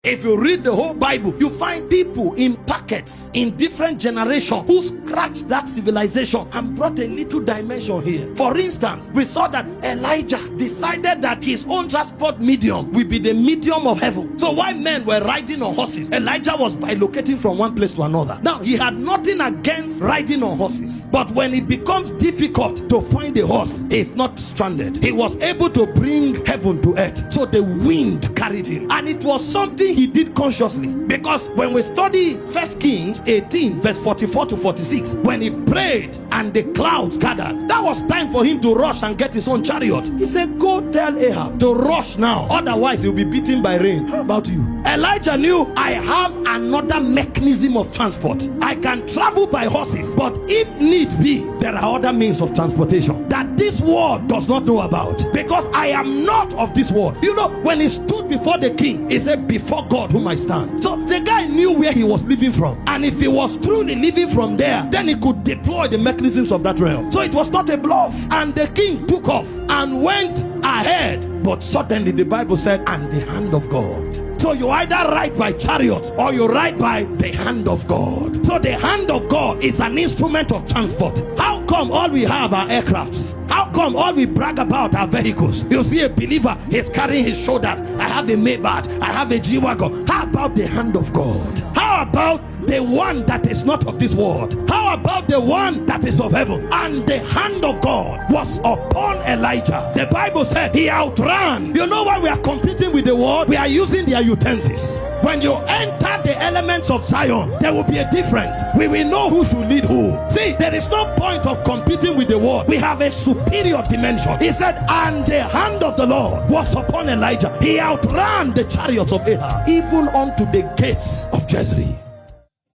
If you read the whole Bible, you find people in packets in different generations who scratched that civilization and brought a little dimension here. For instance, we saw that Elijah decided that his own transport medium will be the medium of heaven. So while men were riding on horses, Elijah was bilocating from one place to another. Now, he had nothing against riding on horses, but when it becomes difficult to find a horse, he's not stranded. He was able to bring heaven to earth. So the wind carried him, and it was something he did consciously, because when we study 1 Kings 18 verse 44 to 46, when he prayed and the clouds gathered, that was time for him to rush and get his own chariot. He said, go tell Ahab to rush now, otherwise he'll be beaten by rain. How about you? Elijah knew, I have another mechanism of transport. I can travel by horses, but if need be, there are other means of transportation that this world does not know about, because I am not of this world. You know, when he stood before the king, he said, before God whom I stand. So the guy knew where he was living from, and if he was truly living from there, then he could deploy the mechanisms of that realm. So it was not a bluff, and the king took off and went ahead. But suddenly the Bible said, and the hand of God. So you either ride by chariots or you ride by the hand of God. So the hand of God is an instrument of transport. How come all we have are aircrafts? How come all we brag about are vehicles? You see a believer, he's carrying his shoulders, I have a Maybach, I have a G-Wagon. How about the hand of God? How about the one that is not of this world? How about the one that is of heaven? And the hand of God was upon Elijah. The Bible said he outran. You know why we are competing with the world? We are using their utensils. When you enter the elements of Zion, there will be a difference. We will know who should lead who. See, there is no point of competing with the world. We have a superior dimension. He said, and the hand of the Lord was upon Elijah. He outran the chariots of Ahab, even unto the gates of Jezreel.